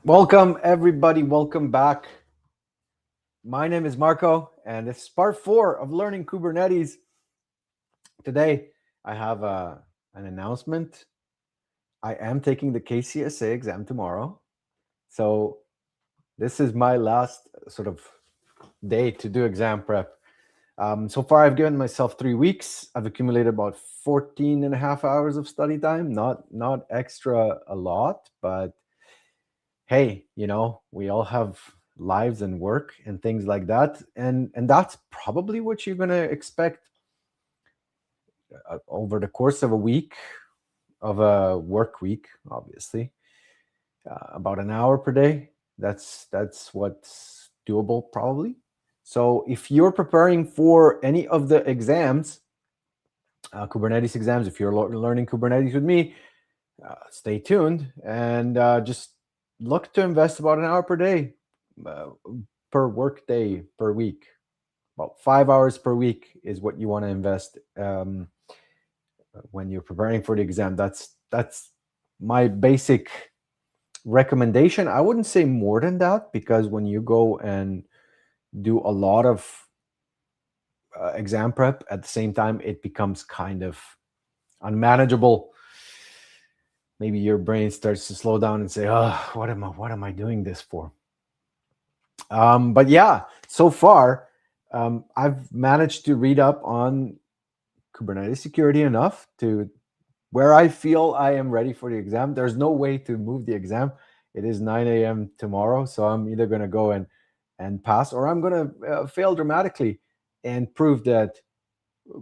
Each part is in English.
Welcome, everybody. Welcome back. My name is Marko, and this is part 4 of learning Kubernetes. Today, I have an announcement. I am taking the KCSA exam tomorrow. So, this is my last sort of day to do exam prep. So far, I've given myself 3 weeks. I've accumulated about 14 and a half hours of study time. Not extra a lot, but hey, we all have lives and work and things like that, and that's probably what you're going to expect over the course of a week, of a work week, obviously. About an hour per day. That's what's doable, probably. So if you're preparing for any of the exams, Kubernetes exams, if you're learning Kubernetes with me, stay tuned and just look to invest about an hour per day, uh, per work day per week. About 5 hours per week is what you want to invest when you're preparing for the exam. That's my basic recommendation. I wouldn't say more than that, because when you go and do a lot of exam prep at the same time, it becomes kind of unmanageable. Maybe your brain starts to slow down and say, "Oh, what am I doing this for?" But yeah, so far, I've managed to read up on Kubernetes security enough to where I feel I am ready for the exam. There's no way to move the exam. It is 9 a.m. tomorrow, so I'm either going to go and pass, or I'm going to fail dramatically and prove that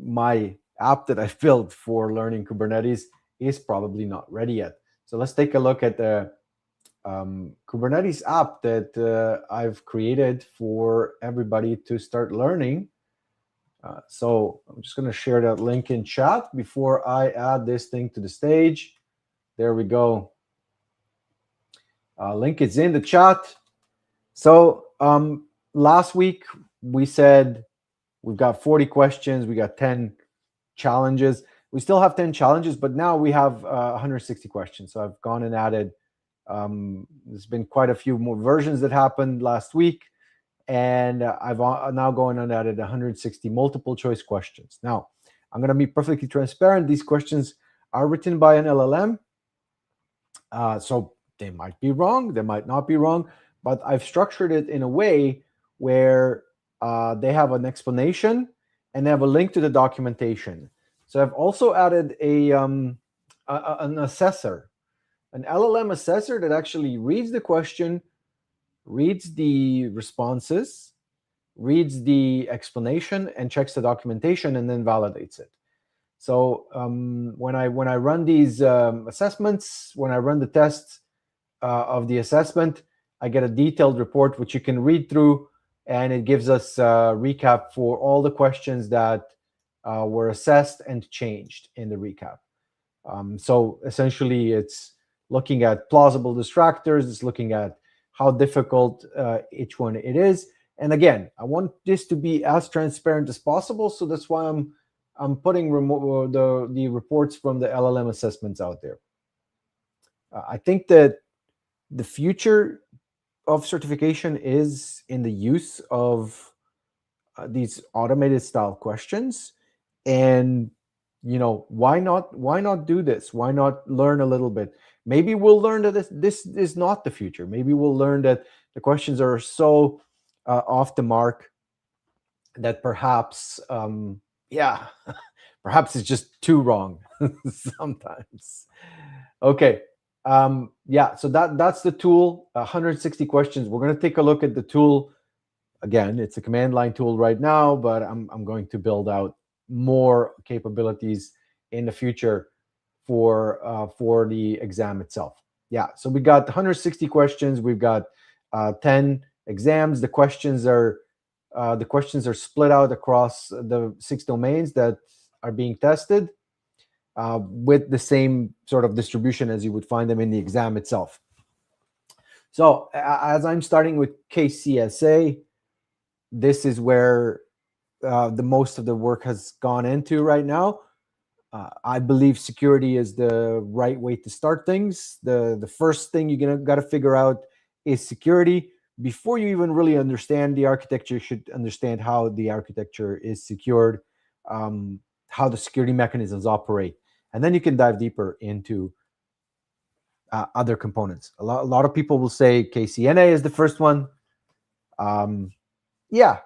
my app that I built for learning Kubernetes is probably not ready yet. So let's take a look at the Kubernetes app that I've created for everybody to start learning. So I'm just going to share that link in chat before I add this thing to the stage. There we go. Link is in the chat. So last week we said we've got 40 questions. We got 10 challenges. We still have 10 challenges, but now we have 160 questions. So I've gone and added, there's been quite a few more versions that happened last week. And I've now gone and added 160 multiple choice questions. Now, I'm going to be perfectly transparent. These questions are written by an LLM. So they might be wrong, they might not be wrong, but I've structured it in a way where they have an explanation and they have a link to the documentation. So I've also added an assessor, an LLM assessor that actually reads the question, reads the responses, reads the explanation, and checks the documentation, and then validates it. So when I run these assessments, when I run the tests of the assessment, I get a detailed report which you can read through, and it gives us a recap for all the questions that were assessed and changed in the recap. So essentially, it's looking at plausible distractors, it's looking at how difficult each one it is. And again, I want this to be as transparent as possible, so that's why I'm putting the reports from the LLM assessments out there. I think that the future of certification is in the use of these automated style questions. And why not do this? Why not learn a little bit? Maybe we'll learn that this is not the future. Maybe we'll learn that the questions are so off the mark that perhaps perhaps it's just too wrong sometimes. Okay. So that's the tool. 160 questions. We're going to take a look at the tool. Again, it's a command line tool right now, but I'm going to build out more capabilities in the future for the exam itself. Yeah, so we got 160 questions. We've got 10 exams. The questions are split out across the 6 domains that are being tested, with the same sort of distribution as you would find them in the exam itself. So as I'm starting with KCSA, this is where the most of the work has gone into right now. I believe security is the right way to start things. The first thing you're got to figure out is security. Before you even really understand the architecture, you should understand how the architecture is secured, how the security mechanisms operate, and then you can dive deeper into other components. A lot of people will say KCNA is the first one. Yeah,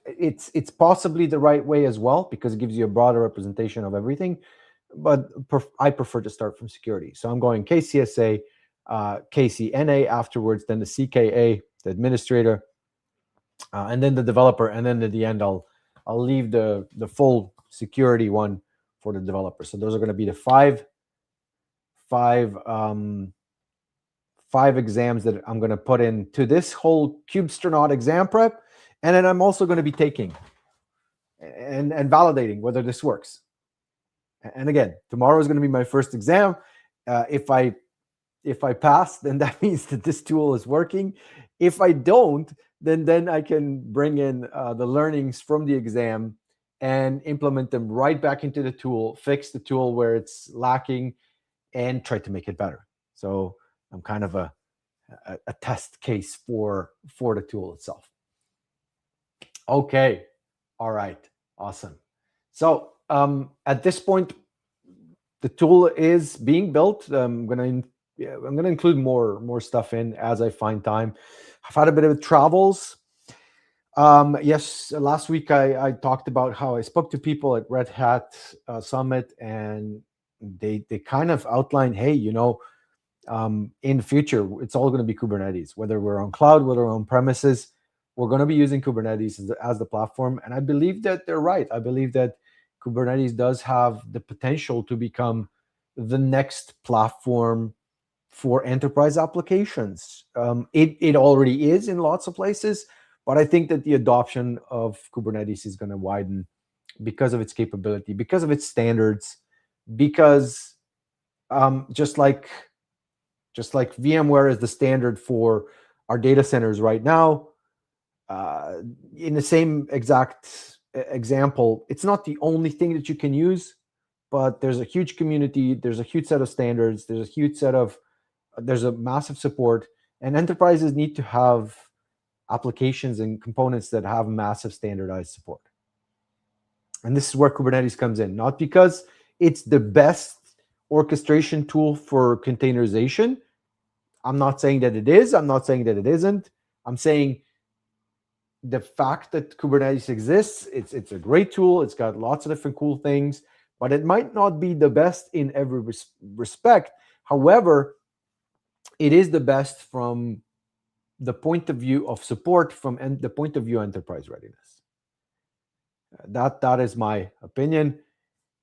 it's possibly the right way as well, because it gives you a broader representation of everything. But I prefer to start from security. So I'm going KCSA, KCNA afterwards, then the CKA, the administrator, and then the developer, and then at the end I'll leave the full security one for the developer. So those are going to be the five exams that I'm going to put into this whole Kubestronaut exam prep, and then I'm also going to be taking and validating whether this works. And again, tomorrow is going to be my first exam. If I pass, then that means that this tool is working. If I don't, then I can bring in the learnings from the exam and implement them right back into the tool, fix the tool where it's lacking, and try to make it better. So I'm kind of a test case for the tool itself. Okay, all right, awesome. So at this point, the tool is being built. I'm gonna include more stuff in as I find time. I've had a bit of travels. Yes, last week I talked about how I spoke to people at Red Hat Summit, and they kind of outlined, hey, in the future, it's all going to be Kubernetes, whether we're on cloud, whether we're on premises, we're going to be using Kubernetes as the platform. And I believe that they're right. I believe that Kubernetes does have the potential to become the next platform for enterprise applications. It already is in lots of places, but I think that the adoption of Kubernetes is going to widen because of its capability, because of its standards, because just like VMware is the standard for our data centers right now, in the same exact example, it's not the only thing that you can use, but there's a huge community, there's a huge set of standards, there's a massive support, and enterprises need to have applications and components that have massive standardized support. And this is where Kubernetes comes in, not because it's the best orchestration tool for containerization. I'm not saying that it is. I'm not saying that it isn't. I'm saying the fact that Kubernetes exists, it's a great tool. It's got lots of different cool things, but it might not be the best in every respect. However, it is the best from the point of view of support, from the point of view of enterprise readiness. That is my opinion.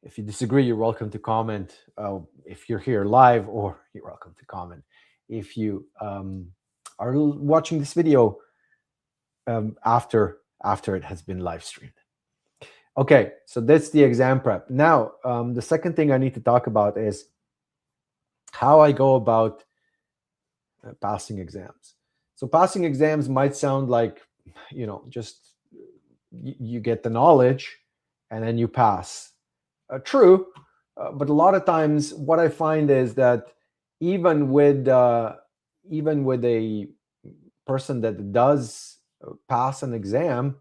If you disagree, you're welcome to comment. If you're here live, or you're welcome to comment if you are watching this video after it has been live streamed. Okay, so that's the exam prep. Now, the second thing I need to talk about is how I go about passing exams. So passing exams might sound like, just you get the knowledge and then you pass. True, but a lot of times what I find is that even with a person that does pass an exam,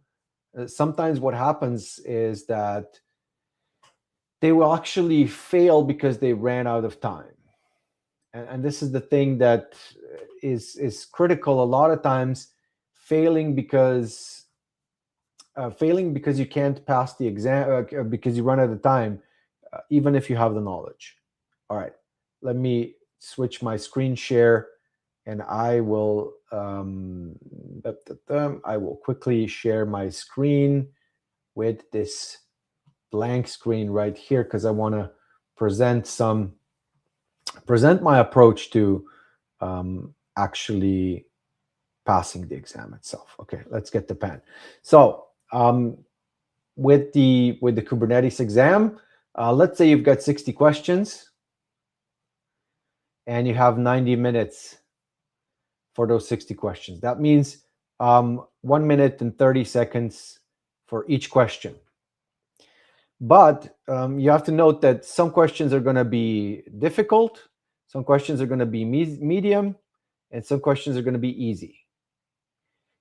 sometimes what happens is that they will actually fail because they ran out of time. And this is the thing that is critical. A lot of times, failing because you can't pass the exam because you run out of time, even if you have the knowledge. All right, let me switch my screen share, and I will quickly share my screen with this blank screen right here, because I want to present my approach to actually passing the exam itself. Okay, let's get the pen. So with the Kubernetes exam, let's say you've got 60 questions and you have 90 minutes for those 60 questions. That means 1 minute and 30 seconds for each question. But you have to note that some questions are going to be difficult, some questions are going to be medium, and some questions are going to be easy.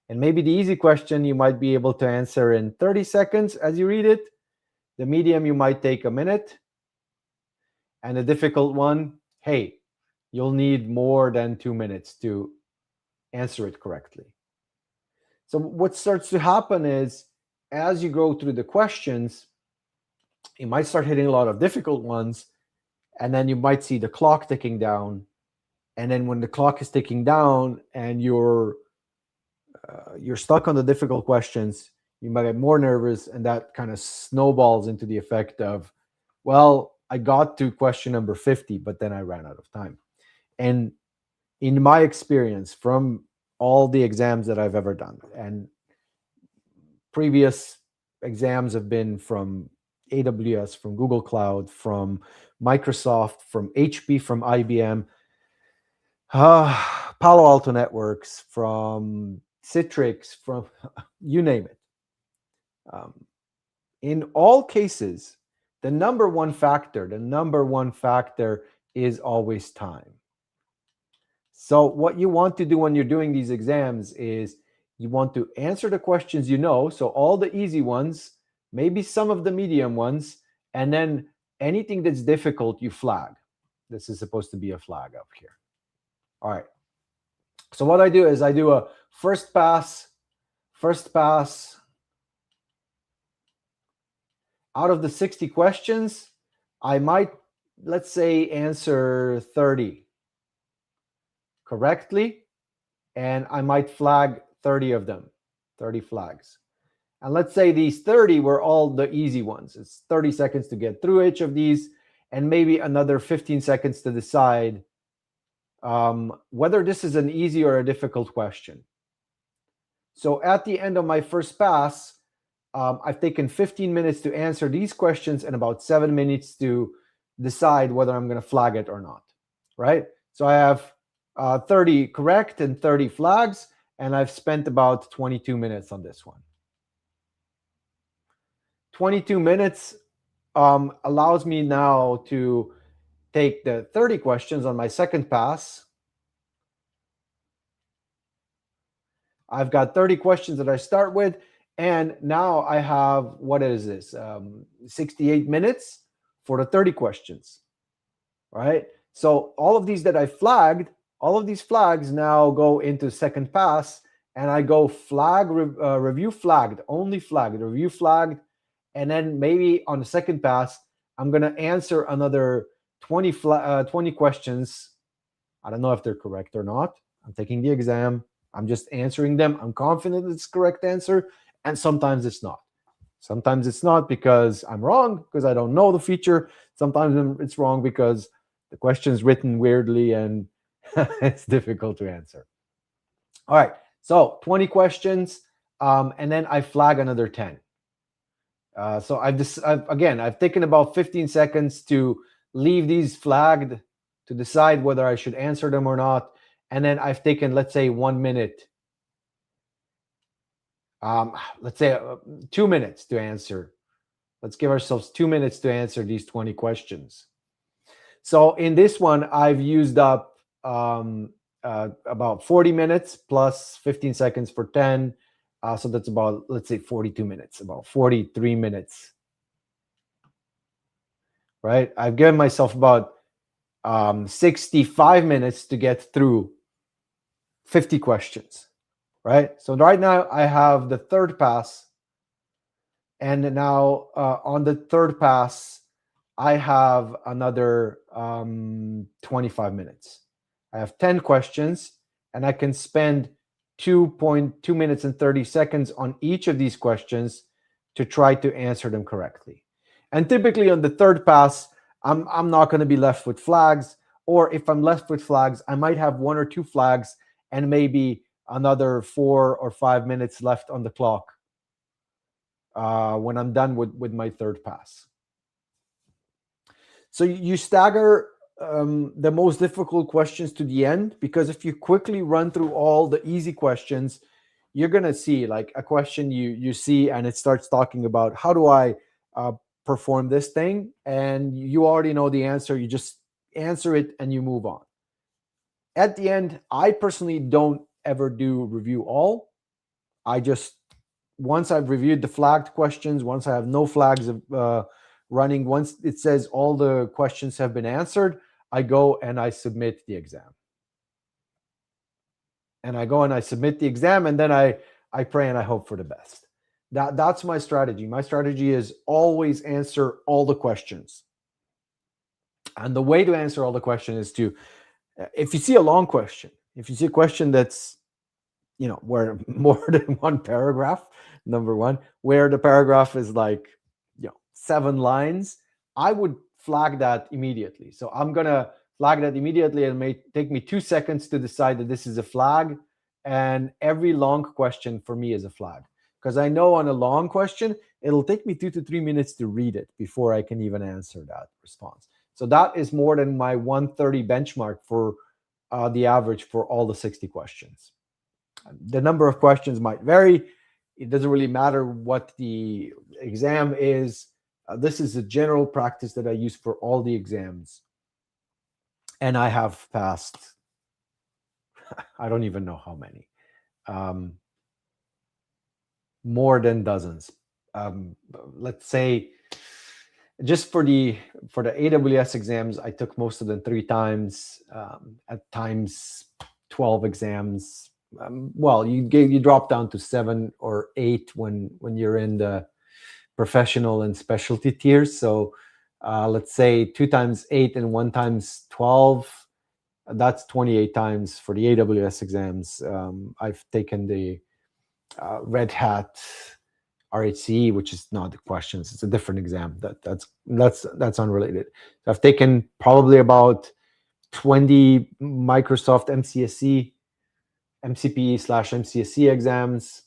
And maybe the easy question you might be able to answer in 30 seconds as you read it. The medium you might take a minute. And the difficult one, hey, you'll need more than 2 minutes to answer it correctly. So what starts to happen is, as you go through the questions, you might start hitting a lot of difficult ones, and then you might see the clock ticking down. And then when the clock is ticking down and you're stuck on the difficult questions, you might get more nervous, and that kind of snowballs into the effect of, well, I got to question number 50, but then I ran out of time. And in my experience, from all the exams that I've ever done, and previous exams have been from AWS, from Google Cloud, from Microsoft, from HP, from IBM, Palo Alto Networks, from Citrix, from you name it. In all cases, the number one factor is always time. So what you want to do when you're doing these exams is you want to answer the questions you know, so all the easy ones, maybe some of the medium ones, and then anything that's difficult, you flag. This is supposed to be a flag up here. All right. So what I do is I do a first pass. Out of the 60 questions, I might, let's say, answer 30 correctly, and I might flag 30 of them, 30 flags. And let's say these 30 were all the easy ones. It's 30 seconds to get through each of these, and maybe another 15 seconds to decide whether this is an easy or a difficult question. So at the end of my first pass, I've taken 15 minutes to answer these questions and about 7 minutes to decide whether I'm going to flag it or not, right? So I have 30 correct and 30 flags, and I've spent about 22 minutes on this one. 22 minutes allows me now to take the 30 questions on my second pass. I've got 30 questions that I start with, and now I have, what is this, 68 minutes for the 30 questions, right? So all of these that I flagged, all of these flags now go into second pass, and I go flag, review flagged, only flagged, review flagged, and then maybe on the second pass, I'm going to answer another 20 questions. I don't know if they're correct or not. I'm taking the exam. I'm just answering them. I'm confident it's the correct answer, and sometimes it's not. Sometimes it's not because I'm wrong, because I don't know the feature. Sometimes it's wrong because the question is written weirdly and it's difficult to answer. All right, so 20 questions, and then I flag another 10. So I've taken about 15 seconds to leave these flagged to decide whether I should answer them or not. And then I've taken, let's say, 1 minute. Let's say 2 minutes to answer. Let's give ourselves 2 minutes to answer these 20 questions. So in this one, I've used up about 40 minutes plus 15 seconds for 10. So that's about, let's say, 42 minutes, about 43 minutes. Right? I've given myself about 65 minutes to get through 50 questions. Right? So right now I have the third pass. And now on the third pass, I have another 25 minutes. I have 10 questions, and I can spend 2.2 minutes and 30 seconds on each of these questions to try to answer them correctly. And typically on the third pass, I'm not going to be left with flags, or if I'm left with flags, I might have 1 or 2 flags and maybe another 4 or 5 minutes left on the clock when I'm done with my third pass. So you stagger the most difficult questions to the end, because if you quickly run through all the easy questions, you're going to see like a question you see and it starts talking about how do I perform this thing, and you already know the answer. You just answer it and you move on. at the end, I personally don't ever do review all. I just, once I've reviewed the flagged questions, once I have no flags running, once it says all the questions have been answered, I go and I submit the exam. And I go and I submit the exam, and then I pray and I hope for the best. That's my strategy. My strategy is always answer all the questions. And the way to answer all the questions is to, if you see a long question, if you see a question that's, where more than one paragraph, number one, where the paragraph is like, 7 lines, I would flag that immediately. So I'm going to flag that immediately. It may take me 2 seconds to decide that this is a flag. And every long question for me is a flag. Because I know on a long question, it'll take me 2 to 3 minutes to read it before I can even answer that response. So that is more than my 130 benchmark for the average for all the 60 questions. The number of questions might vary. It doesn't really matter what the exam is. This is a general practice that I use for all the exams. And I have passed, I don't even know how many. More than dozens. Let's say just for the AWS exams, I took most of them 3 times, at times 12 exams. Well, you drop down to 7 or 8 when you're in the professional and specialty tiers. So let's say 2 times 8 and 1 times 12. That's 28 times for the AWS exams. I've taken the Red Hat RHCE, which is not the questions; it's a different exam. That's unrelated. So I've taken probably about 20 Microsoft MCPE/MCSE exams,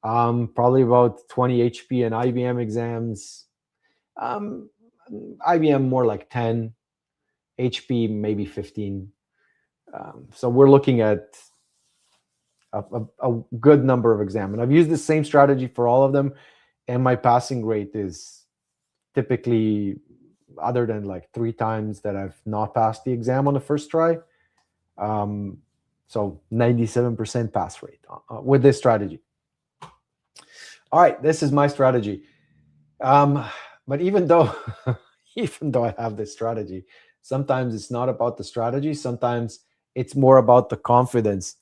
probably about 20 HP and IBM exams. IBM more like 10, HP maybe 15. So we're looking at a good number of exams. And I've used the same strategy for all of them. And my passing rate is typically, other than like 3 times that I've not passed the exam on the first try. So 97% pass rate with this strategy. All right, this is my strategy. But even though I have this strategy, sometimes it's not about the strategy. Sometimes it's more about the confidence.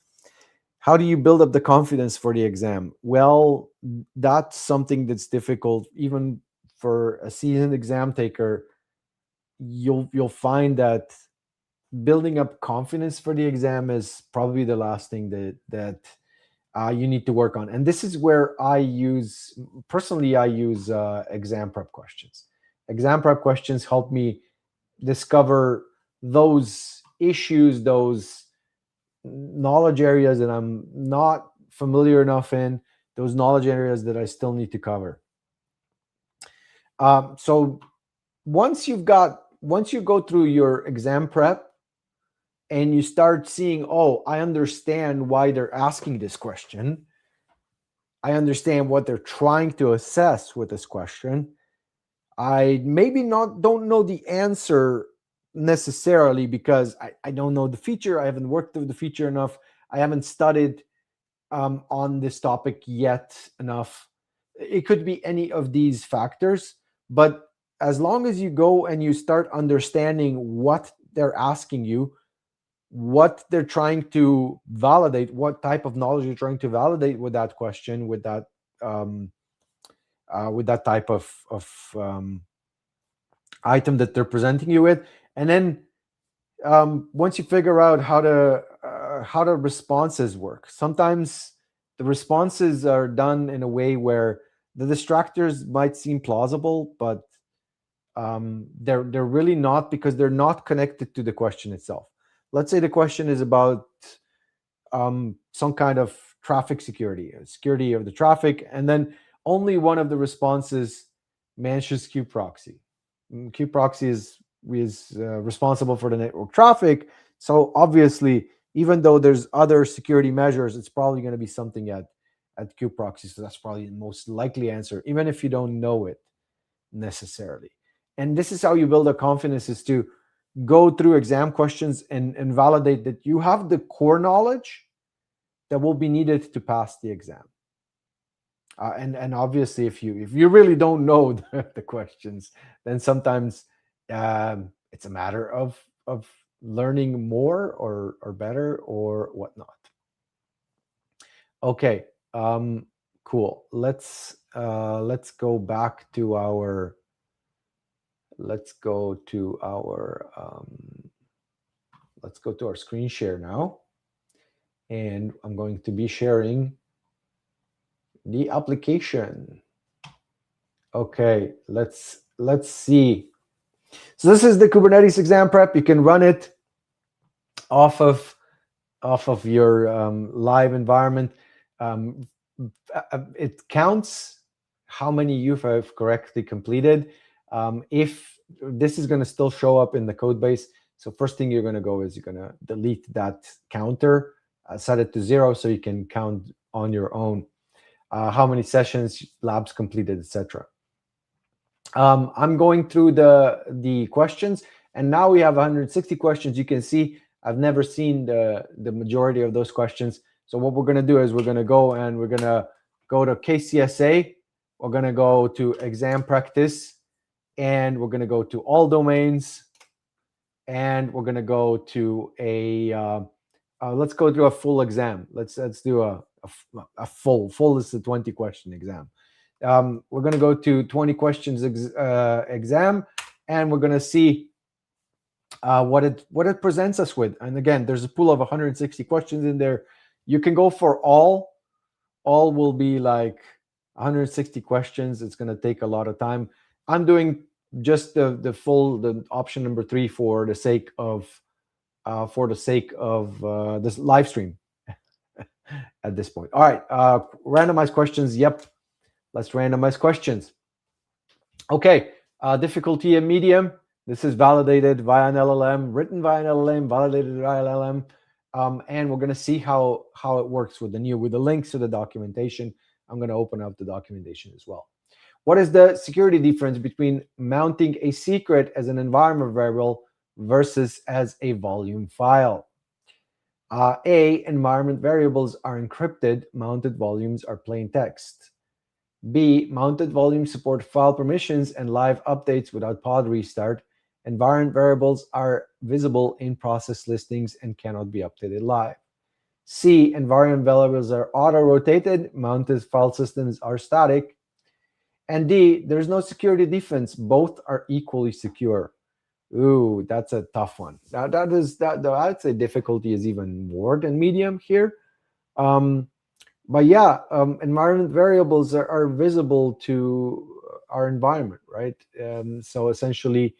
How do you build up the confidence for the exam? Well, that's something that's difficult. Even for a seasoned exam taker, you'll find that building up confidence for the exam is probably the last thing that you need to work on. And this is where I use exam prep questions. Exam prep questions help me discover those issues, those knowledge areas that I'm not familiar enough in, those knowledge areas that I still need to cover. So once you go through your exam prep and you start seeing, oh, I understand why they're asking this question. I understand what they're trying to assess with this question. I maybe don't know the answer necessarily because I don't know the feature. I haven't worked with the feature enough. I haven't studied on this topic yet enough. It could be any of these factors, but as long as you go and you start understanding what they're asking you, what they're trying to validate, what type of knowledge you're trying to validate with that question, with that type of item that they're presenting you with, and then once you figure out how the responses work, sometimes the responses are done in a way where the distractors might seem plausible, but they're really not, because they're not connected to the question itself. Let's say the question is about some kind of traffic security of the traffic, and then only one of the responses mentions kube-proxy. Kube-proxy is responsible for the network traffic. So obviously, even though there's other security measures, it's probably going to be something at kube-proxy. So that's probably the most likely answer, even if you don't know it necessarily. And this is how you build a confidence, is to go through exam questions and validate that you have the core knowledge that will be needed to pass the exam. And obviously, if you really don't know the questions, then sometimes it's a matter of learning more or better or whatnot. Okay, cool. Let's go back to our. Let's go to our screen share now, and I'm going to be sharing the application. Okay, let's see. So this is the Kubernetes exam prep. You can run it off of your live environment. It counts how many you have correctly completed. If this is going to still show up in the code base, so first thing you're going to go is you're going to delete that counter, set it to 0 so you can count on your own how many sessions, labs completed, etc. I'm going through the questions, and now we have 160 questions. You can see I've never seen the majority of those questions. So what we're going to do is we're going to go to KCSA. We're going to go to exam practice, and we're going to go to all domains, and we're going to go to let's go through a full exam. Let's do a full is the 20 question exam. We're going to go to 20 questions exam, and we're going to see what it presents us with. And again, there's a pool of 160 questions in there. You can go for all will be like 160 questions. It's going to take a lot of time. I'm doing just the option number 3 for the sake of this live stream at this point. All right, randomized questions. Yep, let's randomize questions. Okay, difficulty and medium. This is validated via an LLM, written via an LLM, validated via an LLM. And we're going to see how it works with the links to the documentation. I'm going to open up the documentation as well. What is the security difference between mounting a secret as an environment variable versus as a volume file? A, environment variables are encrypted. Mounted volumes are plain text. B, mounted volumes support file permissions and live updates without pod restart. Environment variables are visible in process listings and cannot be updated live. C, environment variables are auto-rotated. Mounted file systems are static. And D, there's no security defense. Both are equally secure. Ooh, that's a tough one. Now I'd say difficulty is even more than medium here. But yeah, environment variables are visible to our environment, right? So essentially,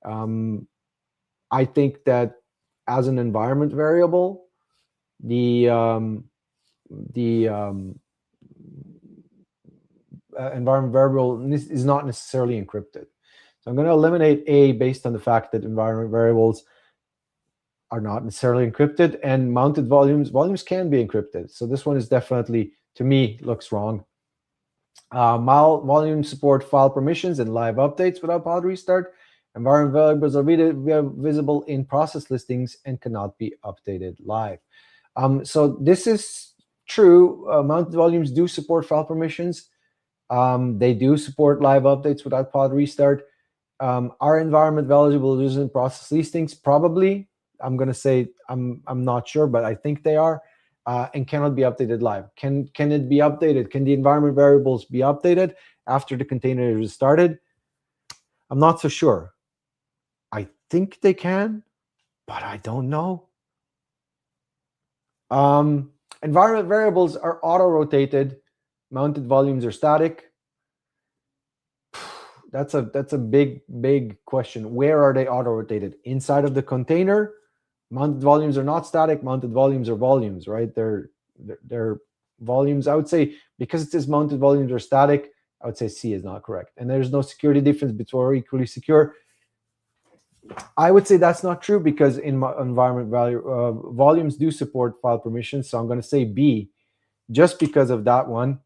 I think that as an environment variable, the environment variable is not necessarily encrypted. So I'm going to eliminate A based on the fact that environment variables are not necessarily encrypted, and mounted volumes can be encrypted. So this one is definitely, to me, looks wrong. Volume support file permissions and live updates without pod restart. Environment variables are visible in process listings and cannot be updated live. So this is true. Mounted volumes do support file permissions. They do support live updates without pod restart. Are environment variables in process listings? Probably. I'm going to say I'm not sure, but I think they are, and cannot be updated live. Can it be updated? Can the environment variables be updated after the container is started? I'm not so sure. I think they can, but I don't know. Environment variables are auto-rotated. Mounted volumes are static. That's a big question. Where are they auto-rotated? Inside of the container? Mounted volumes are not static. Mounted volumes are volumes, right? They're volumes. I would say, because it says mounted volumes are static, I would say C is not correct. And there's no security difference between equally secure. I would say that's not true, because in my environment volumes do support file permissions. So I'm going to say B, just because of that one.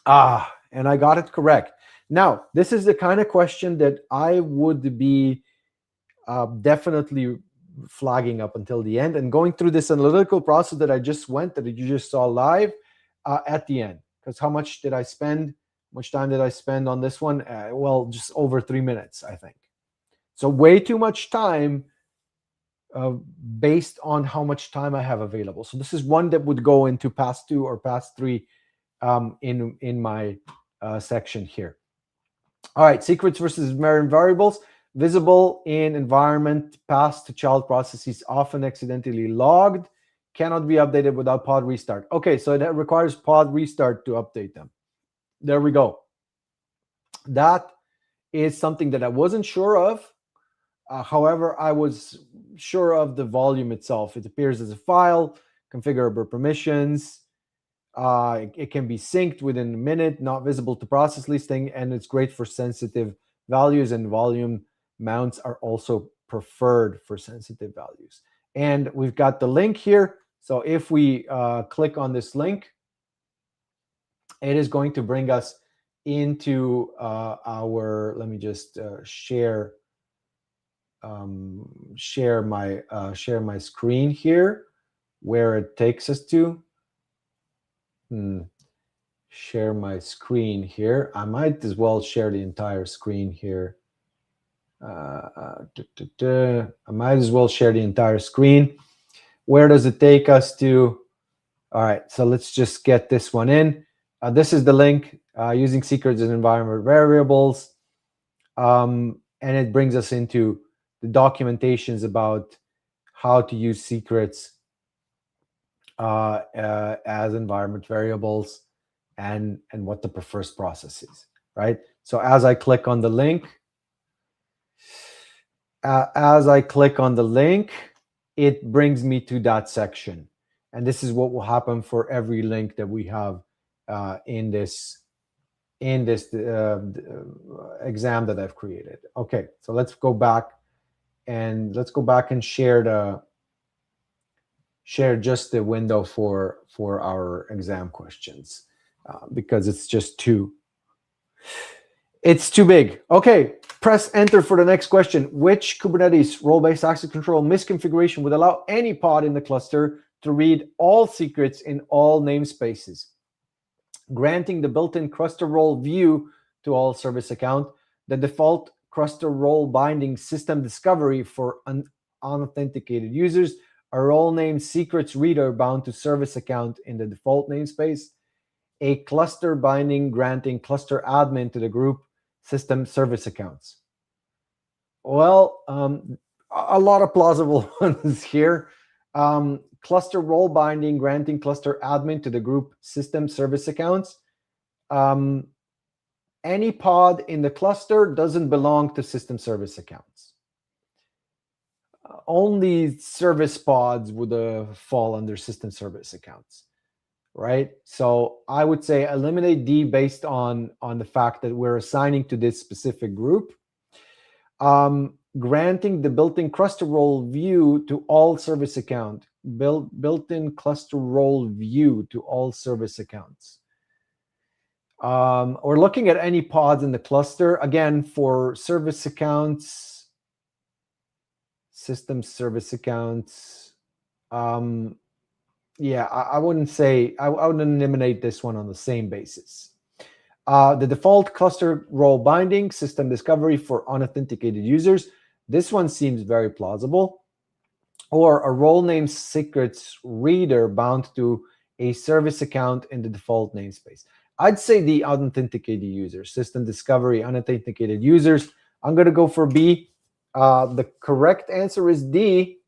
And I got it correct. Now, this is the kind of question that I would be definitely flagging up until the end and going through this analytical process that I just went, that you just saw live at the end. Because how much did I spend? Much time did I spend on this one? Well, just over 3 minutes, I think. So way too much time based on how much time I have available. So this is one that would go into pass 2 or pass 3 in my section here. All right, secrets versus invariant variables. Visible in environment, pass to child processes, often accidentally logged, cannot be updated without pod restart. Okay, so that requires pod restart to update them. There we go. That is something that I wasn't sure of. However, I was sure of the volume itself. It appears as a file, configurable permissions. It can be synced within a minute, not visible to process listing, and it's great for sensitive values, and volume mounts are also preferred for sensitive values. And we've got the link here. So if we click on this link, it is going to bring us into our, let me just share my screen here, where it takes us to. Share my screen here. I might as well share the entire screen here. I might as well share the entire screen. Where does it take us to? All right, so let's just get this one in. This is the link, using secrets as environment variables. And it brings us into the documentations about how to use secrets as environment variables and what the first process is, right? So as I click on the link, it brings me to that section. And this is what will happen for every link that we have in this exam that I've created. Okay, so let's go back and share just the window for our exam questions because it's just too big. Okay, press enter for the next question. Which Kubernetes role-based access control misconfiguration would allow any pod in the cluster to read all secrets in all namespaces, granting the built-in cluster role view to all service account, the default cluster role binding system discovery for unauthenticated users, a role name secrets reader bound to service account in the default namespace, a cluster binding granting cluster admin to the group system service accounts. Well, a lot of plausible ones here. Cluster role binding granting cluster admin to the group system service accounts. Any pod in the cluster doesn't belong to system service accounts. Only service pods would fall under system service accounts, right? So I would say eliminate D based on the fact that we're assigning to this specific group. Granting the built-in cluster role view to all service account, built-in cluster role view to all service accounts. Or looking at any pods in the cluster, again, for service accounts, system service accounts. Yeah, I wouldn't say, I would eliminate this one on the same basis. The default cluster role binding system discovery for unauthenticated users. This one seems very plausible. Or a role name secrets reader bound to a service account in the default namespace. I'd say the unauthenticated users, system discovery, unauthenticated users. I'm going to go for B. The correct answer is D.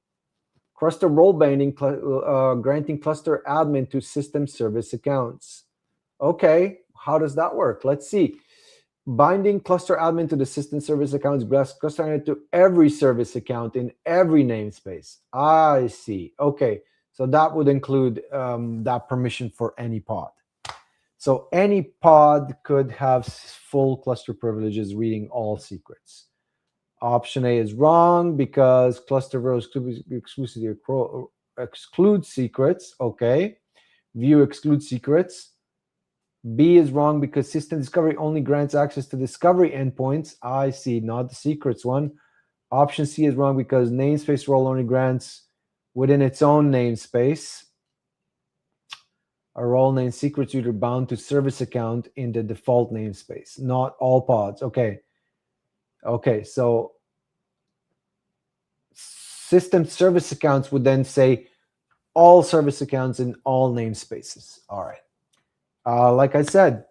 Cluster role binding granting cluster admin to system service accounts. Okay, how does that work? Let's see. Binding cluster admin to the system service accounts, cluster admin to every service account in every namespace. I see. Okay, so that would include that permission for any pod. So any pod could have full cluster privileges reading all secrets. Option A is wrong because cluster rows exclusively exclude secrets. Okay. View excludes secrets. B is wrong because system discovery only grants access to discovery endpoints. I see, not the secrets one. Option C is wrong because namespace role only grants within its own namespace a role name secret suitor bound to service account in the default namespace, not all pods. Okay. Okay, so system service accounts would then say all service accounts in all namespaces. All right. Like I said,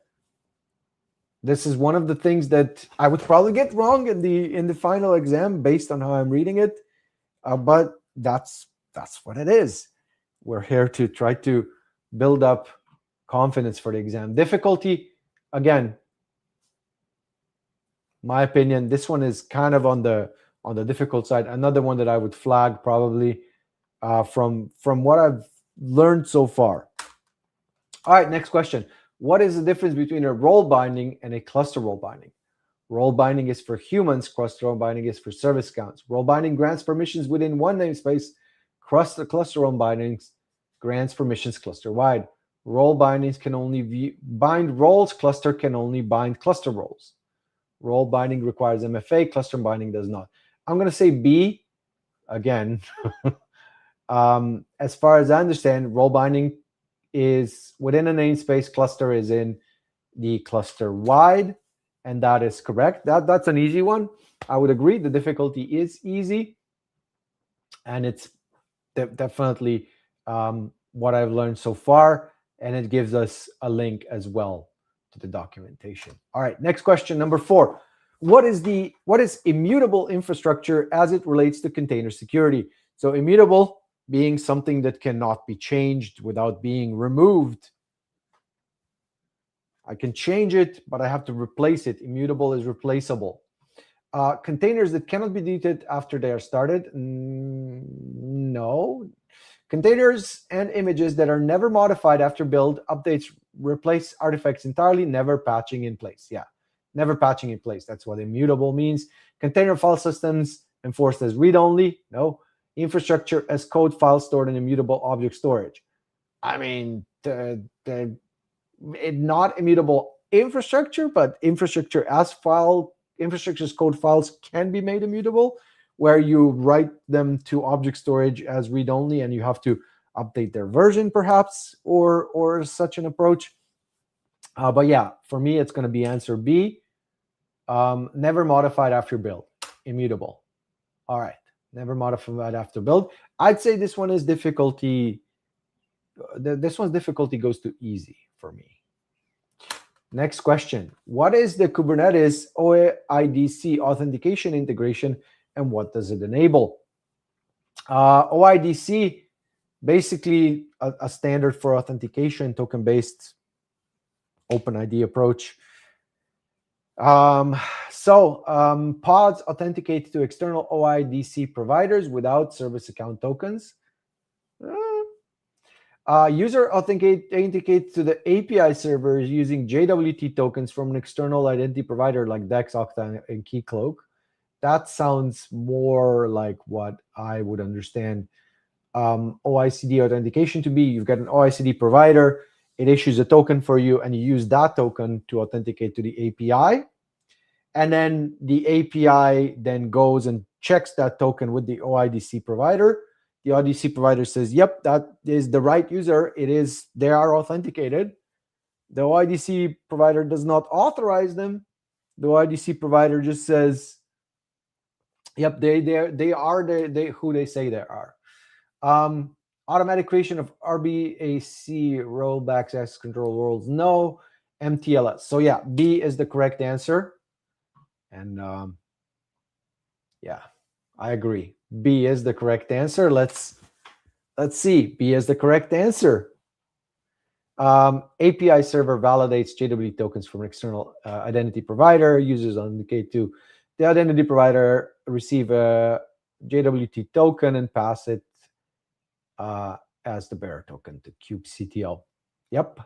this is one of the things that I would probably get wrong in the final exam based on how I'm reading it, but that's what it is. We're here to try to build up confidence for the exam. Difficulty, again, my opinion, this one is kind of on the difficult side. Another one that I would flag probably from what I've learned so far. All right, next question. What is the difference between a role binding and a cluster role binding? Role binding is for humans, cluster role binding is for service accounts. Role binding grants permissions within one namespace. Cluster role bindings grants permissions cluster-wide. Role bindings can only bind roles, cluster can only bind cluster roles. Role binding requires MFA, cluster binding does not. I'm going to say B again. As far as I understand, role binding is within a namespace, cluster is in the cluster wide, and that is correct. That's an easy one. I would agree. The difficulty is easy, and it's definitely what I've learned so far, and it gives us a link as well to the documentation. All right, next question, number 4. What is immutable infrastructure as it relates to container security? So immutable being something that cannot be changed without being removed. I can change it, but I have to replace it. Immutable is replaceable. Containers that cannot be deleted after they are started. No. Containers and images that are never modified after build, updates, replace artifacts entirely, never patching in place. Yeah, never patching in place. That's what immutable means. Container file systems enforced as read-only. No. Infrastructure as code files stored in immutable object storage. I mean, not immutable infrastructure, but infrastructure as code files can be made immutable, where you write them to object storage as read-only and you have to update their version perhaps, or such an approach. But yeah, for me, it's going to be answer B. Never modified after build, immutable. All right, never modified after build. I'd say this one is difficulty. This one's difficulty goes to easy for me. Next question. What is the Kubernetes OIDC authentication integration and what does it enable? OIDC, basically a standard for authentication, token-based OpenID approach. Pods authenticate to external OIDC providers without service account tokens. User authenticates to the API servers using JWT tokens from an external identity provider like Dex, Okta, and Keycloak. That sounds more like what I would understand OICD authentication to be. You've got an OICD provider, it issues a token for you, and you use that token to authenticate to the API. And then the API then goes and checks that token with the OIDC provider. The OIDC provider says, yep, that is the right user. They are authenticated. The OIDC provider does not authorize them. The OIDC provider just says, yep, they are who they say they are. Automatic creation of RBAC rollback access control roles, no. MTLS. So yeah, B is the correct answer. And yeah, I agree. B is the correct answer. Let's see. B is the correct answer. API server validates JWT tokens from an external identity provider. Users authenticate to the identity provider, receive a JWT token, and pass it as the bearer token to kubectl. Yep.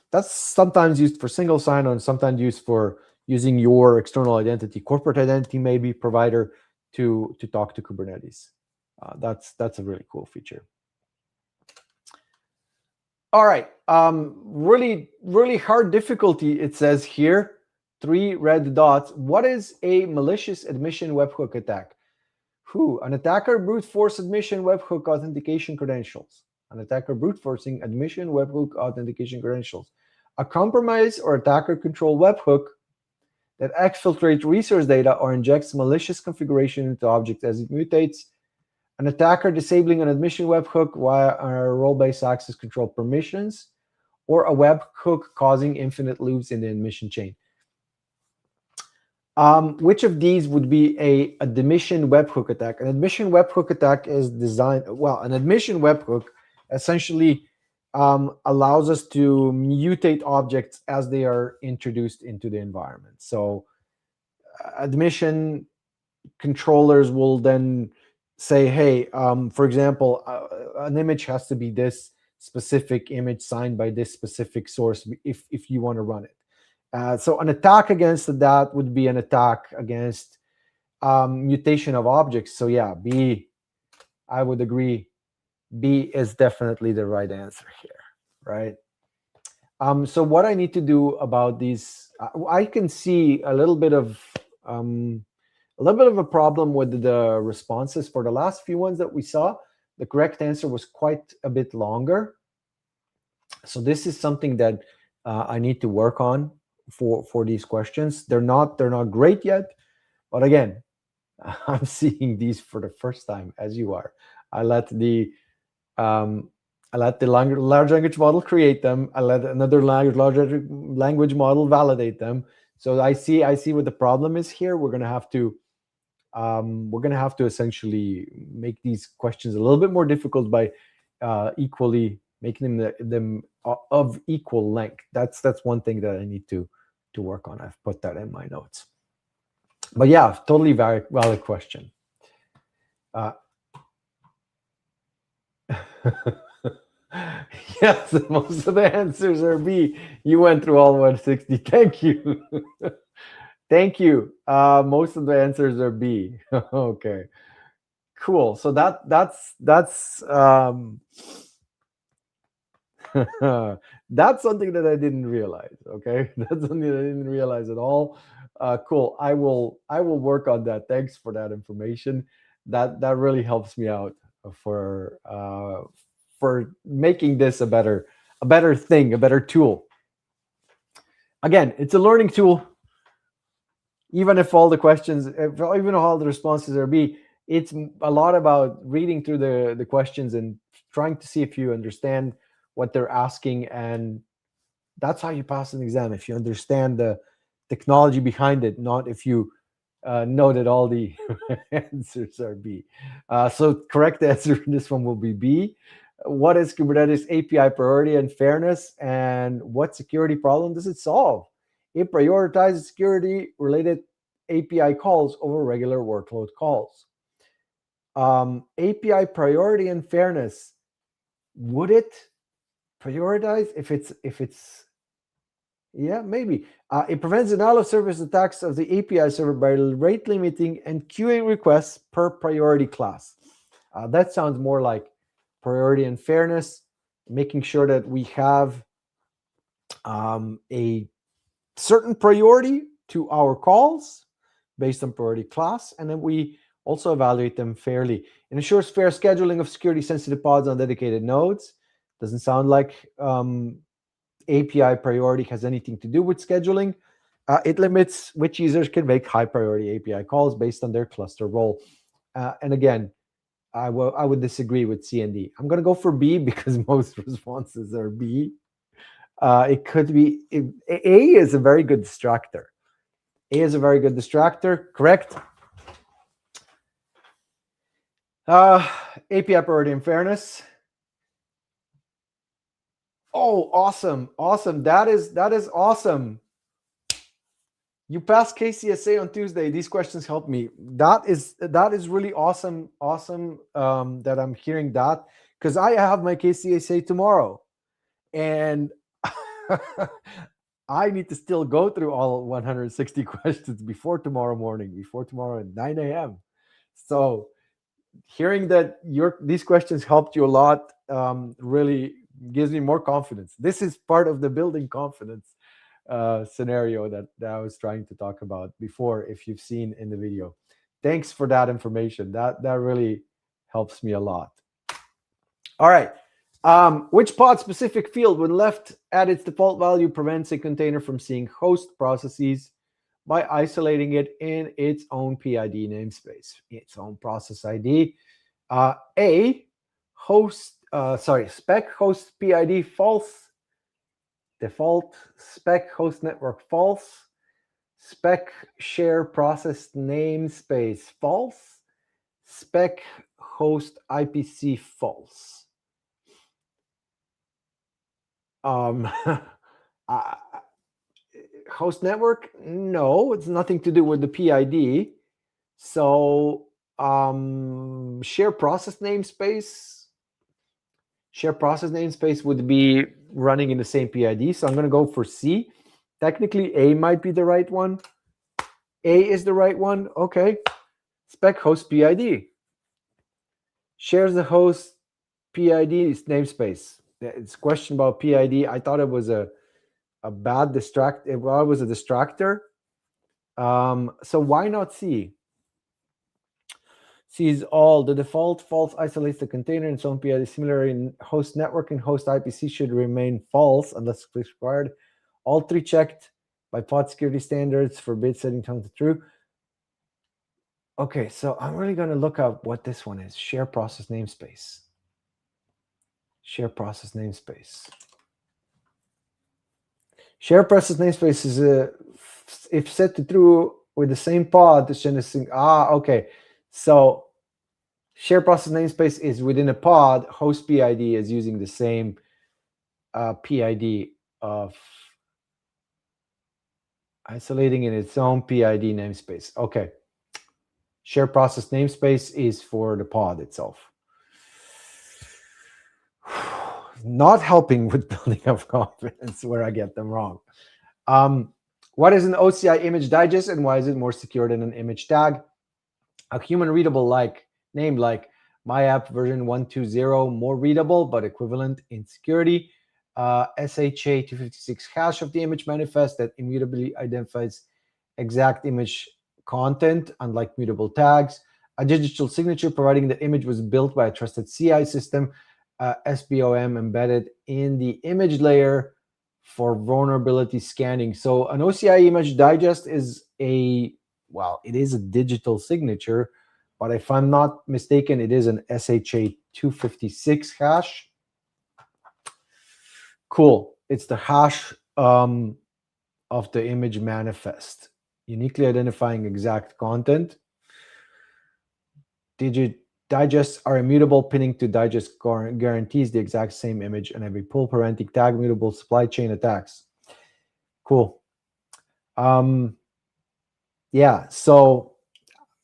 That's sometimes used for single sign-on, sometimes used for using your external identity, corporate identity maybe provider to talk to Kubernetes. That's a really cool feature. All right, really hard difficulty, it says here. 3 red dots. What is a malicious admission webhook attack? An attacker brute force admission webhook authentication credentials. An attacker brute forcing admission webhook authentication credentials. A compromised or attacker controlled webhook that exfiltrates resource data or injects malicious configuration into objects as it mutates. An attacker disabling an admission webhook via role-based access control permissions, or a webhook causing infinite loops in the admission chain. Which of these would be a admission webhook attack? An admission webhook attack is designed, well, an admission webhook essentially allows us to mutate objects as they are introduced into the environment. So admission controllers will then say, hey, for example, an image has to be this specific image signed by this specific source if you want to run it. So an attack against that would be an attack against mutation of objects. So yeah, B, I would agree. B is definitely the right answer here, right? So what I need to do about these, I can see a little bit of a problem with the responses. For the last few ones that we saw, the correct answer was quite a bit longer. So this is something that I need to work on for these questions. They're not great yet, but again, I'm seeing these for the first time, as you are. I let the large language model create them. I let another large language model validate them. So I see what the problem is here. We're gonna have to essentially make these questions a little bit more difficult by equally making them of equal length. That's one thing that I need to work on. I've put that in my notes. But yeah, totally valid question. Yes, most of the answers are B. You went through all 160. Thank you. Thank you. Most of the answers are B. Okay, cool. So that's that's something that I didn't realize. Okay, that's something that I didn't realize at all. Cool. I will work on that. Thanks for that information. That really helps me out for making this a better thing, a better tool. Again, it's a learning tool. Even if all the questions, even all the responses are B, it's a lot about reading through the questions and trying to see if you understand what they're asking, and that's how you pass an exam. If you understand the technology behind it, not if you know that all the answers are B. So correct answer in this one will be B. What is Kubernetes API priority and fairness, and what security problem does it solve? It prioritizes security-related API calls over regular workload calls. API priority and fairness, would it prioritize if it's yeah, maybe. It prevents denial of service attacks of the API server by rate limiting and queuing requests per priority class. That sounds more like priority and fairness, making sure that we have a certain priority to our calls based on priority class, and then we also evaluate them fairly. It ensures fair scheduling of security-sensitive pods on dedicated nodes. Doesn't sound like API priority has anything to do with scheduling. It limits which users can make high-priority API calls based on their cluster role. And again, I would disagree with C and D. I'm going to go for B because most responses are B. It could be A is a very good distractor. A is a very good distractor, correct? API priority and fairness. Oh, awesome. That is awesome. You passed KCSA on Tuesday. These questions helped me. That is really awesome. That I'm hearing that, because I have my KCSA tomorrow, and I need to still go through all 160 questions before tomorrow morning, before tomorrow at 9 a.m. So hearing that these questions helped you a lot really gives me more confidence. This is part of the building confidence. scenario that I was trying to talk about before, if you've seen in the video. Thanks for that information. That really helps me a lot. All right. Which pod specific field, when left at its default value, prevents a container from seeing host processes by isolating it in its own PID namespace, its own process ID? A, spec host PID false, default spec host network false, spec share process namespace false, spec host IPC false. Host network, no, it's nothing to do with the PID. So share process namespace would be running in the same PID. So I'm going to go for C. Technically, A might be the right one. A is the right one. Okay. Spec host PID shares the host PID namespace. It's a question about PID. I thought it was a bad distractor. Well, it was a distractor. So why not C? C is all. The default false isolates the container in its own PID. Similarly, in host network and host IPC should remain false unless required. All three checked by pod security standards for bit setting tone to true. Okay, so I'm really going to look up what this one is. Share process namespace. Share process namespace. Share process namespace is if set to true with the same pod, okay. So share process namespace is within a pod. Host PID is using the same PID of isolating in its own PID namespace. Okay. Share process namespace is for the pod itself. Not helping with building up confidence where I get them wrong. What is an OCI image digest and why is it more secure than an image tag? A human readable name like my app version 120, more readable but equivalent in security. SHA 256 hash of the image manifest that immutably identifies exact image content, unlike mutable tags. A digital signature providing the image was built by a trusted CI system. SBOM embedded in the image layer for vulnerability scanning. So an OCI image digest is it is a digital signature, but if I'm not mistaken, it is an SHA 256 hash. Cool. It's the hash of the image manifest, uniquely identifying exact content. Digests are immutable. Pinning to digest guarantees the exact same image and every pull, preventing tag mutable supply chain attacks. Cool. Yeah, so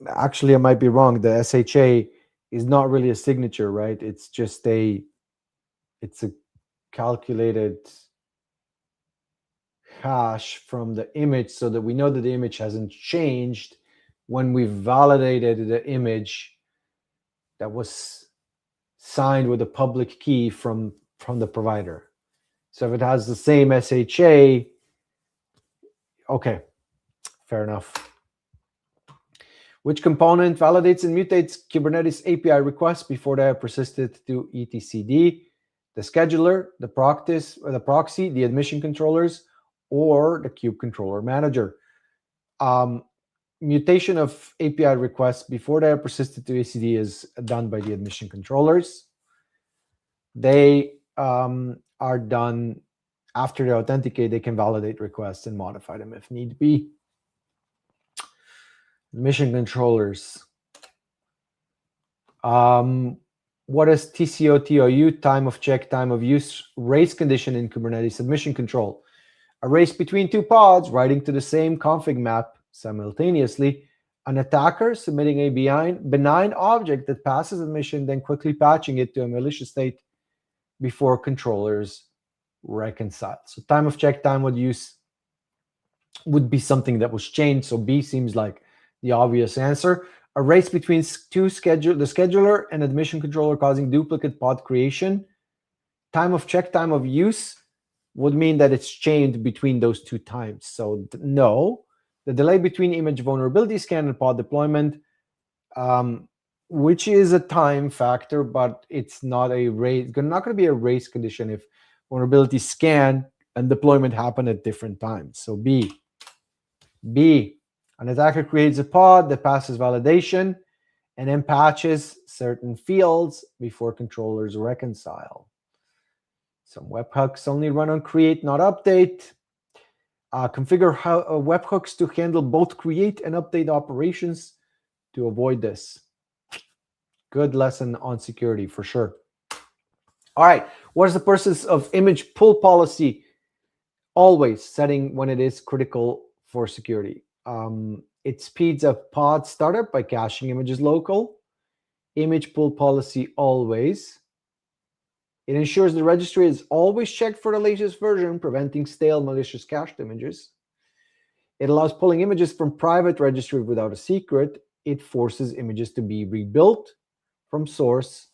actually I might be wrong. The SHA is not really a signature, right? It's just it's a calculated hash from the image so that we know that the image hasn't changed when we validated the image that was signed with a public key from the provider. So if it has the same SHA, okay, fair enough. Which component validates and mutates Kubernetes API requests before they are persisted to etcd? The scheduler, the proxy, the admission controllers, or the kube controller manager. Mutation of API requests before they are persisted to etcd is done by the admission controllers. They are done after they authenticate. They can validate requests and modify them if need be. Admission controllers. What is TCO/TOU, time of check, time of use, race condition in Kubernetes admission control? A race between two pods writing to the same config map simultaneously, an attacker submitting a benign object that passes admission, then quickly patching it to a malicious state before controllers reconcile. So time of check, time of use would be something that was changed. So B seems like the obvious answer. A race between the scheduler and admission controller causing duplicate pod creation. Time of check, time of use. would mean that it's chained between those two times. So no, the delay between image vulnerability scan and pod deployment, which is a time factor, but it's not a race. It's not going to be a race condition if vulnerability scan and deployment happen at different times. So B, an attacker creates a pod that passes validation and then patches certain fields before controllers reconcile. Some webhooks only run on create, not update. Configure webhooks to handle both create and update operations to avoid this. Good lesson on security for sure. All right, what is the purpose of image pull policy? Always setting when it is critical for security. It speeds up pod startup by caching images local. Image pull policy always. It ensures the registry is always checked for the latest version, preventing stale malicious cached images. It allows pulling images from private registry without a secret. It forces images to be rebuilt from source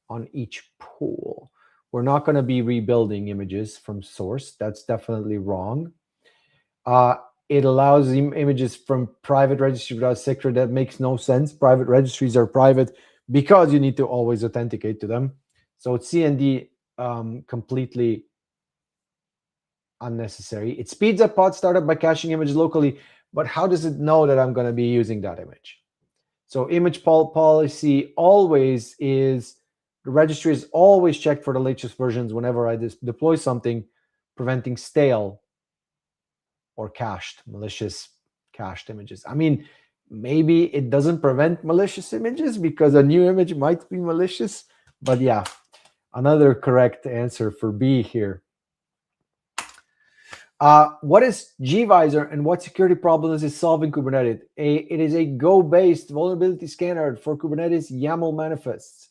on each pull. We're not going to be rebuilding images from source. That's definitely wrong. It allows images from private registry without a secret. That makes no sense. Private registries are private because you need to always authenticate to them. So it's CND completely unnecessary. It speeds up pod startup by caching images locally, but how does it know that I'm going to be using that image? So image pull policy always is, the registry is always checked for the latest versions whenever I deploy something, preventing stale or cached, malicious cached images. I mean, maybe it doesn't prevent malicious images because a new image might be malicious, but yeah, another correct answer for B here. What is gvisor and what security problems is it solving Kubernetes? It is a Go-based vulnerability scanner for Kubernetes YAML manifests.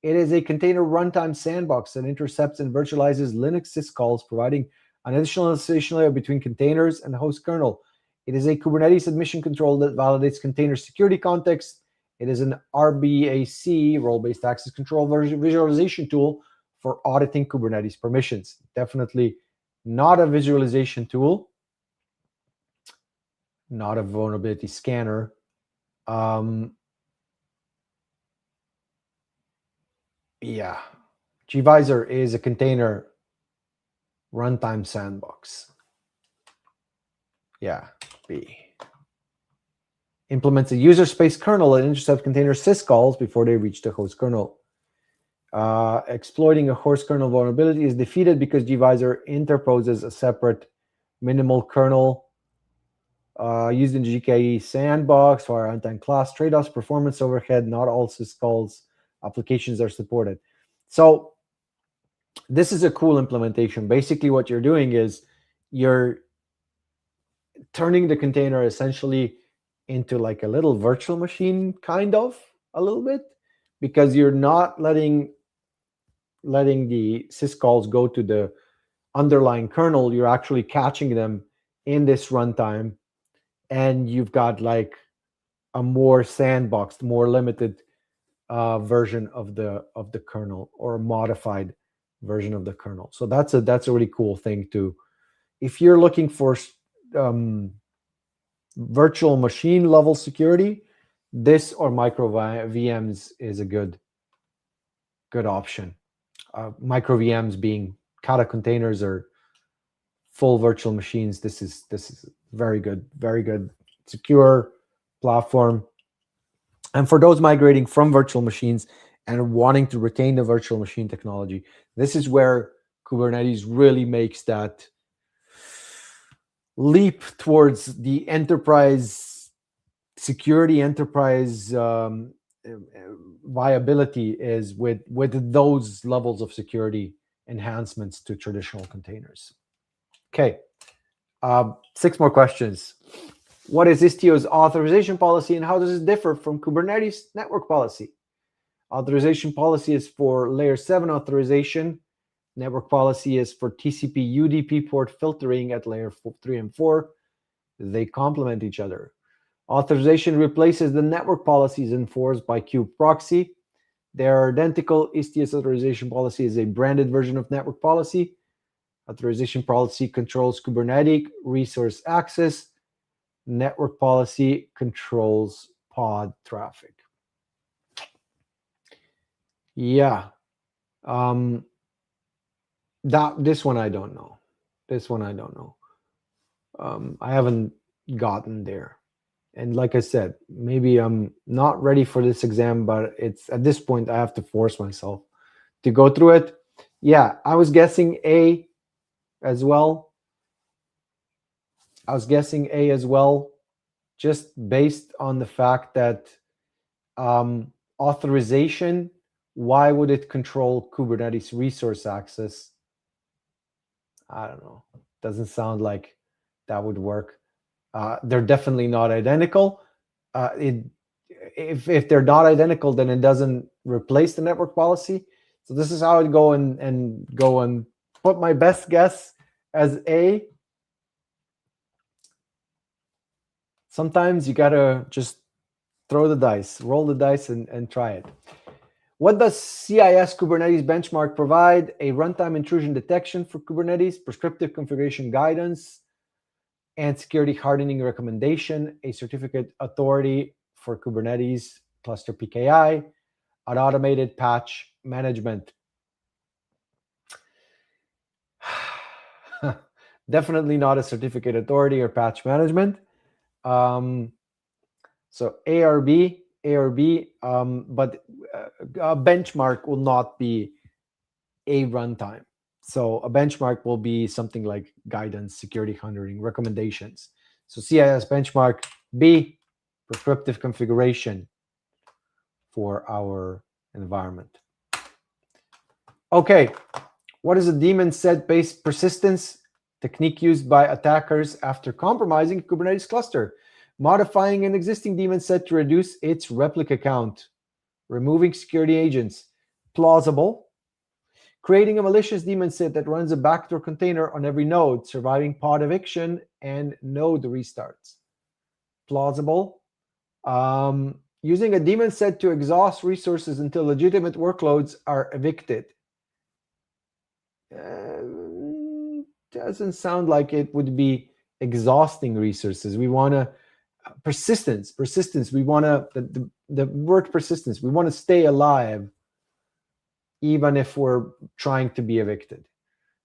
It is a container runtime sandbox that intercepts and virtualizes Linux syscalls, providing an additional installation layer between containers and the host kernel. It is a Kubernetes admission control that validates container security context. It is an RBAC, role-based access control visualization tool for auditing Kubernetes permissions. Definitely not a visualization tool, not a vulnerability scanner. Yeah, gvisor is a container runtime sandbox. Yeah, B. Implements a user space kernel that intercepts container syscalls before they reach the host kernel. Exploiting a host kernel vulnerability is defeated because gvisor interposes a separate minimal kernel used in GKE sandbox for runtime class trade-offs, performance overhead. Not all syscalls applications are supported. So this is a cool implementation. Basically, what you're doing is you're turning the container essentially into like a little virtual machine, kind of, a little bit, because you're not letting the syscalls go to the underlying kernel. You're actually catching them in this runtime, and you've got like a more sandboxed, more limited version of the kernel, or a modified version of the kernel. So that's a really cool thing too. If you're looking for virtual machine level security, this or micro VMs is a good option. Micro VMs being Kata containers or full virtual machines. This is very good secure platform. And for those migrating from virtual machines and wanting to retain the virtual machine technology, this is where Kubernetes really makes that leap towards the enterprise security, enterprise viability, is with those levels of security enhancements to traditional containers. Okay, 6 more questions. What is Istio's authorization policy and how does it differ from Kubernetes network policy? Authorization policy is for layer 7 authorization. Network policy is for TCP UDP port filtering at layer 3 and 4. They complement each other. Authorization replaces the network policies enforced by kube proxy. They are identical. Istio's authorization policy is a branded version of network policy. Authorization policy controls Kubernetes resource access. Network policy controls pod traffic. Yeah. This one I don't know. I haven't gotten there. And like I said, maybe I'm not ready for this exam, but it's at this point I have to force myself to go through it. Yeah, I was guessing A as well. Just based on the fact that authorization, why would it control Kubernetes resource access? I don't know. Doesn't sound like that would work. They're definitely not identical. If they're not identical, then it doesn't replace the network policy. So this is how I'd go and put my best guess as A. Sometimes you gotta just throw the dice, roll the dice, and try it. What does CIS Kubernetes benchmark provide? A runtime intrusion detection for Kubernetes, prescriptive configuration guidance, and security hardening recommendation, a certificate authority for Kubernetes cluster PKI, an automated patch management. Definitely not a certificate authority or patch management. So ARB, but a benchmark will not be a runtime. So a benchmark will be something like guidance, security hardening, recommendations. So CIS benchmark, B, prescriptive configuration for our environment. Okay, what is a daemon set-based persistence technique used by attackers after compromising a Kubernetes cluster? Modifying an existing daemon set to reduce its replica count, removing security agents. Plausible. Creating a malicious daemon set that runs a backdoor container on every node, surviving pod eviction and node restarts. Plausible. Using a daemon set to exhaust resources until legitimate workloads are evicted. Doesn't sound like it would be exhausting resources. We want to persistence. We want to the word persistence. We want to stay alive even if we're trying to be evicted.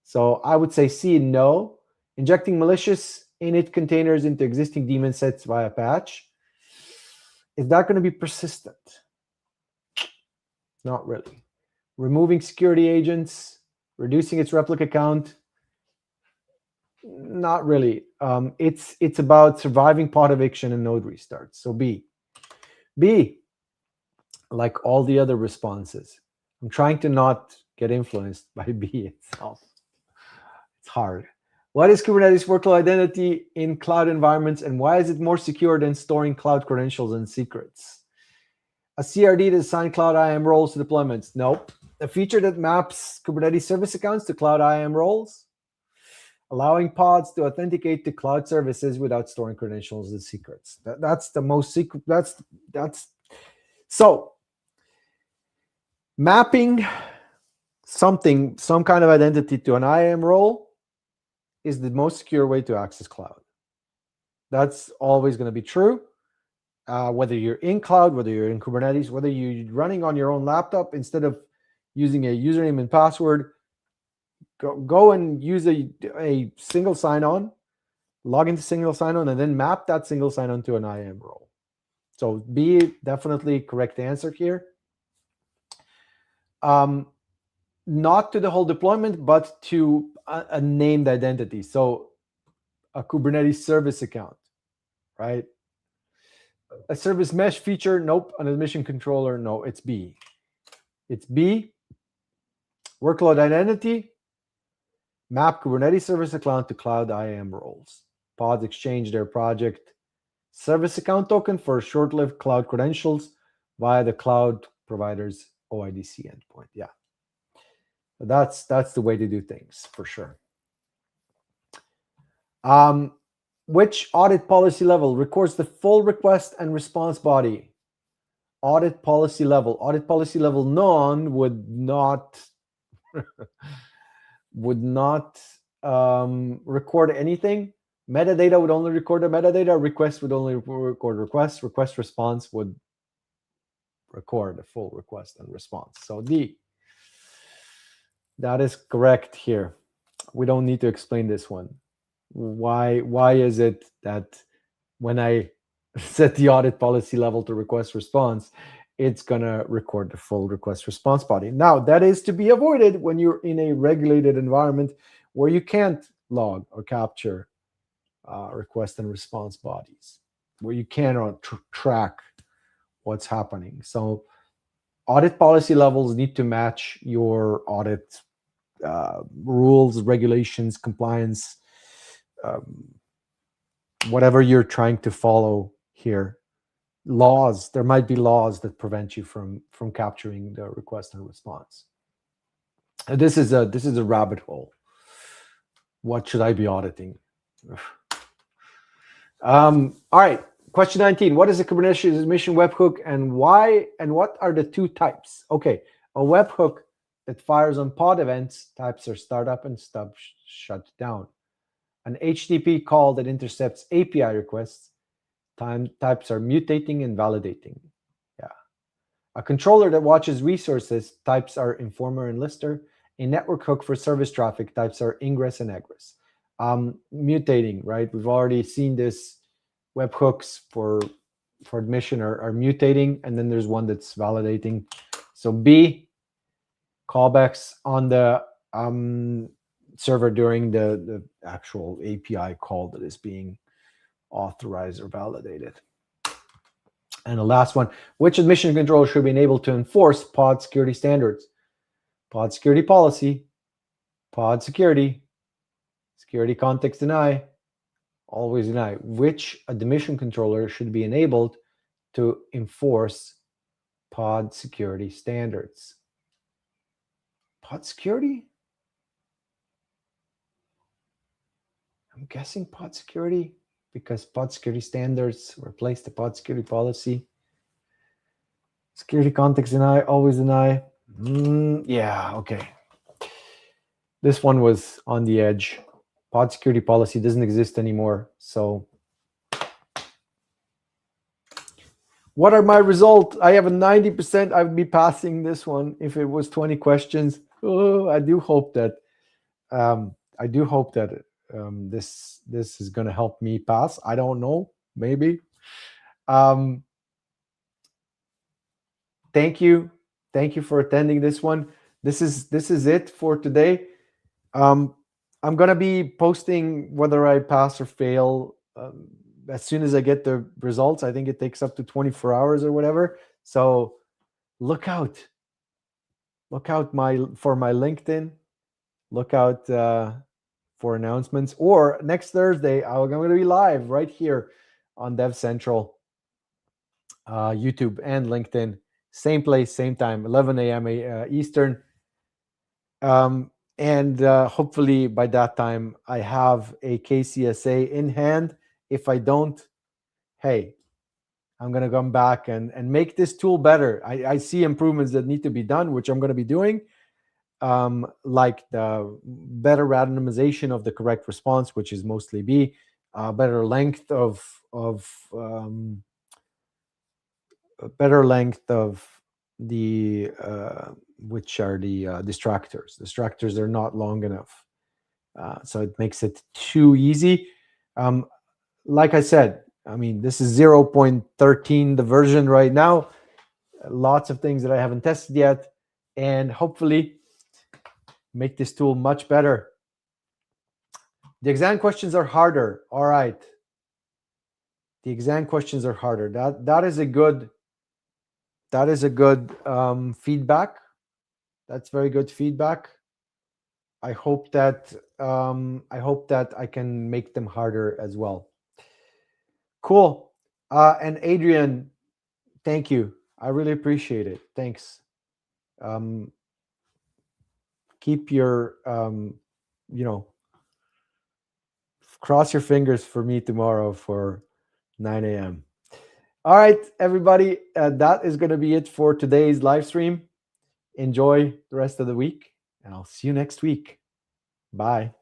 So I would say C, no. Injecting malicious init containers into existing daemon sets via patch. Is that going to be persistent? Not really. Removing security agents, reducing its replica count. Not really. It's about surviving pod eviction and node restarts. So B. B, like all the other responses. I'm trying to not get influenced by B itself. It's hard. What is Kubernetes workload identity in cloud environments, and why is it more secure than storing cloud credentials and secrets? A CRD to assign cloud IAM roles to deployments? Nope. A feature that maps Kubernetes service accounts to cloud IAM roles? Allowing pods to authenticate to cloud services without storing credentials and secrets. That's the most secret. That's so mapping some kind of identity to an IAM role is the most secure way to access cloud. That's always going to be true. Whether you're in cloud, whether you're in Kubernetes, whether you're running on your own laptop, instead of using a username and password, go and use a single sign-on, log into single sign-on, and then map that single sign-on to an IAM role. So B, definitely correct answer here. Not to the whole deployment, but to a named identity. So a Kubernetes service account, right? A service mesh feature, nope. An admission controller, no, it's B. It's B. Workload identity, map Kubernetes service account to cloud IAM roles. Pods exchange their project service account token for short-lived cloud credentials via the cloud provider's OIDC endpoint. Yeah, that's the way to do things for sure. Which audit policy level records the full request and response body? Audit policy level. Audit policy level none would not record anything. Metadata would only record the metadata. Request would only record requests. Request response would record the full request and response. So D. That is correct here. We don't need to explain this one. Why is it that when I set the audit policy level to request response, it's going to record the full request response body? Now, that is to be avoided when you're in a regulated environment where you can't log or capture request and response bodies, where you cannot track what's happening. So audit policy levels need to match your audit rules, regulations, compliance, whatever you're trying to follow here. Laws, there might be laws that prevent you from capturing the request and response. This is a rabbit hole. What should I be auditing? All right, question 19. What is a Kubernetes admission webhook, and why, and what are the two types? Okay, a webhook that fires on pod events, types are startup and stub shut down. An HTTP call that intercepts API requests, types are mutating and validating. Yeah. A controller that watches resources, types are informer and lister. A network hook for service traffic, types are ingress and egress. Mutating, right? We've already seen this. Webhooks for admission are mutating, and then there's one that's validating. So B, callbacks on the server during the actual API call that is being authorized or validated. And the last one, which admission controller should be enabled to enforce pod security standards? Pod security policy, pod security, security context deny, always deny. Which admission controller should be enabled to enforce pod security standards? Pod security? I'm guessing pod security, because pod security standards replace the pod security policy. Security context deny, always deny. Yeah, okay. This one was on the edge. Pod security policy doesn't exist anymore. So what are my results? I have a 90%. I would be passing this one if it was 20 questions. Oh, I do hope that this is going to help me pass. I don't know, maybe. Thank you for attending this one. This is it for today. I'm going to be posting whether I pass or fail as soon as I get the results. I think it takes up to 24 hours or whatever. So look out for my LinkedIn. Look out for announcements. Or next Thursday, I'm going to be live right here on Dev Central, YouTube and LinkedIn. Same place, same time, 11 a.m. Eastern. And hopefully by that time, I have a KCSA in hand. If I don't, hey, I'm going to come back and make this tool better. I see improvements that need to be done, which I'm going to be doing, like the better randomization of the correct response, which is mostly B, better length of the which are the distractors. Distractors are not long enough, so it makes it too easy. Like I said, I mean, this is 0.13, the version right now. Lots of things that I haven't tested yet, and hopefully make this tool much better. The exam questions are harder. All right. The exam questions are harder. That is a good feedback. That's very good feedback. I hope that I can make them harder as well. Cool. And Adrian, thank you. I really appreciate it. Thanks. Keep your cross your fingers for me tomorrow for 9 a.m. All right, everybody. That is going to be it for today's live stream. Enjoy the rest of the week, and I'll see you next week. Bye.